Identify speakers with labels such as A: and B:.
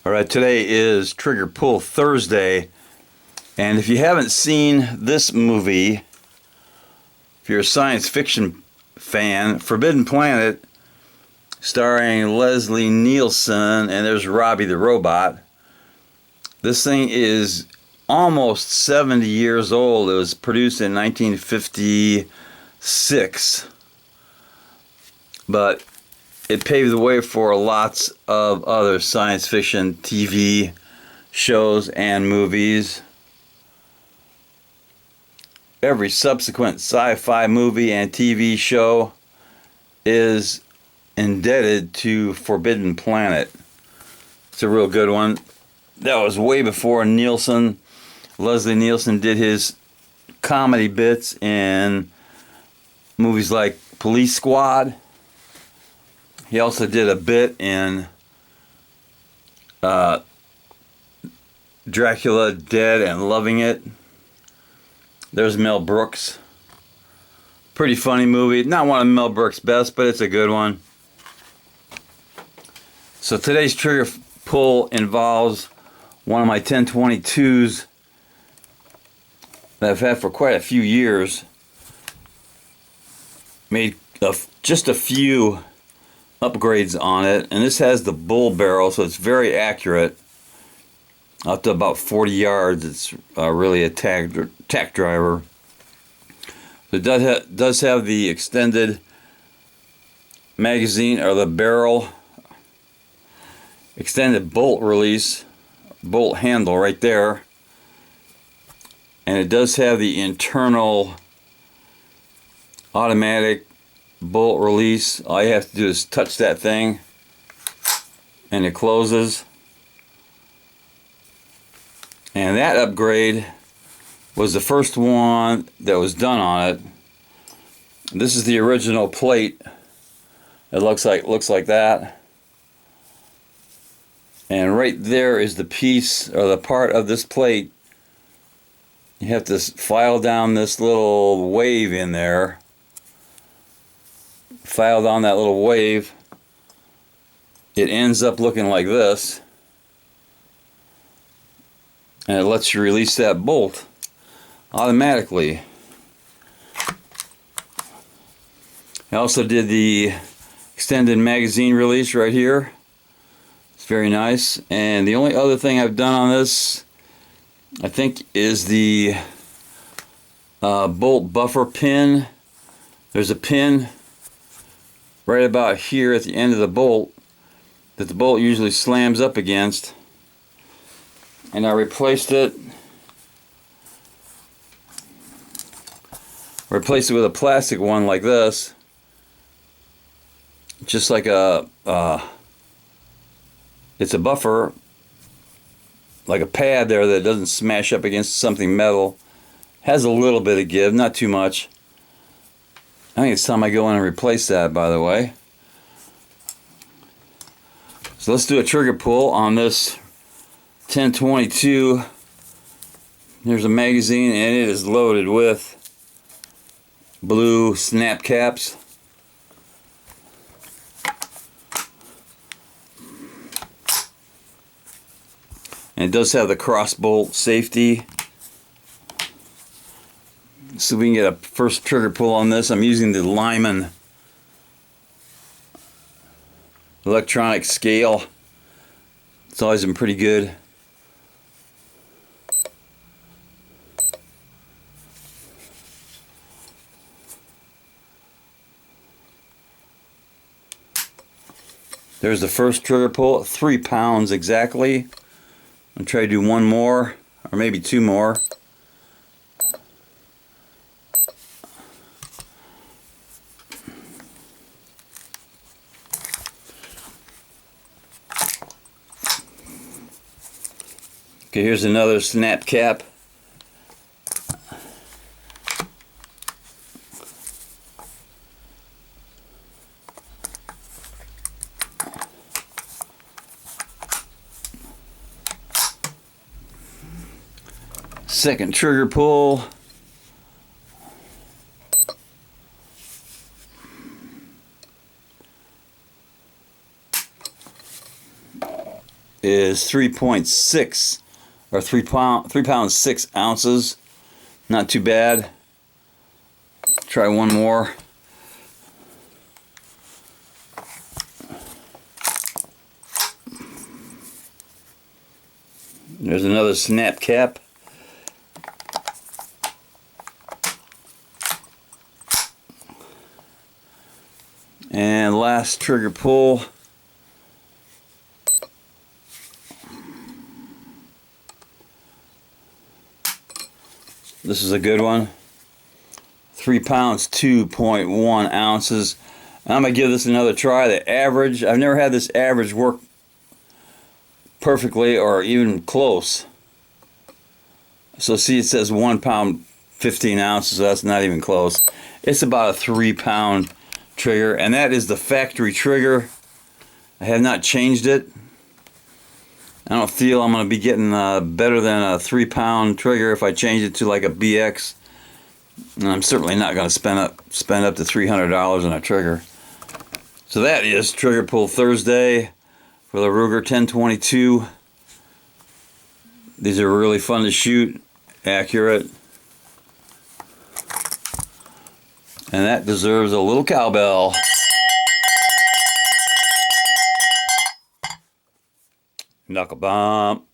A: All right, today is Trigger Pull Thursday, and if you haven't seen this movie, if you're a science fiction fan, Forbidden Planet, starring Leslie Nielsen, and there's Robbie the Robot. This thing is almost 70 years old. It was produced in 1956, but it paved the way for lots of other science fiction TV shows and movies. Every subsequent sci-fi movie and TV show is indebted to Forbidden Planet. It's a real good one. That was way before Nielsen. Leslie Nielsen did his comedy bits in movies like Police Squad. He also did a bit in Dracula Dead and Loving It. There's Mel Brooks. Pretty funny movie. Not one of Mel Brooks' best, but it's a good one. So today's trigger pull involves one of my 1022s that I've had for quite a few years. Made just a few upgrades on it, and this has the bull barrel, so it's very accurate. Up to about 40 yards, it's really a tack driver. It does have the extended magazine, or the barrel extended bolt release, bolt handle right there, and it does have the internal automatic bolt release. All you have to do is touch that thing and it closes. And that upgrade was the first one that was done on it. This is the original plate. It looks like that. And right there is the piece, or the part of this plate. You have to file down this little wave in there. File down that little wave. It ends up looking like this, and it lets you release that bolt automatically. I also did the extended magazine release right here. It's very nice. And the only other thing I've done on this, I think, is the bolt buffer pin. There's a pin right about here at the end of the bolt that the bolt usually slams up against, and I replaced it with a plastic one like this, just like it's a buffer, like a pad there that doesn't smash up against something metal. Has a little bit of give, not too much. I think it's time I go in and replace that, by the way. So let's do a trigger pull on this 1022. There's a magazine, and it is loaded with blue snap caps. And it does have the cross bolt safety. So we can get a first trigger pull on this. I'm using the Lyman electronic scale. It's always been pretty good. There's the first trigger pull, 3 pounds exactly. I'll try to do one more, or maybe two more. Okay, here's another snap cap. Second trigger pull. is 3.6 or 3 pounds 6 ounces. Not too bad. Try one more. There's another snap cap. And last trigger pull. This is a good one. 3 pounds 2.1 ounces. I'm going to give this another try. The average, I've never had this average work perfectly or even close. So see, it says 1 pound 15 ounces, so that's not even close. It's about a 3 pound trigger, and that is the factory trigger. I have not changed it. I don't feel I'm going to be getting better than a 3 pound trigger if I change it to like a BX. And I'm certainly not going to spend up to $300 on a trigger. So that is Trigger Pull Thursday for the Ruger 1022. These are really fun to shoot, accurate, and that deserves a little cowbell. Knuckle bump.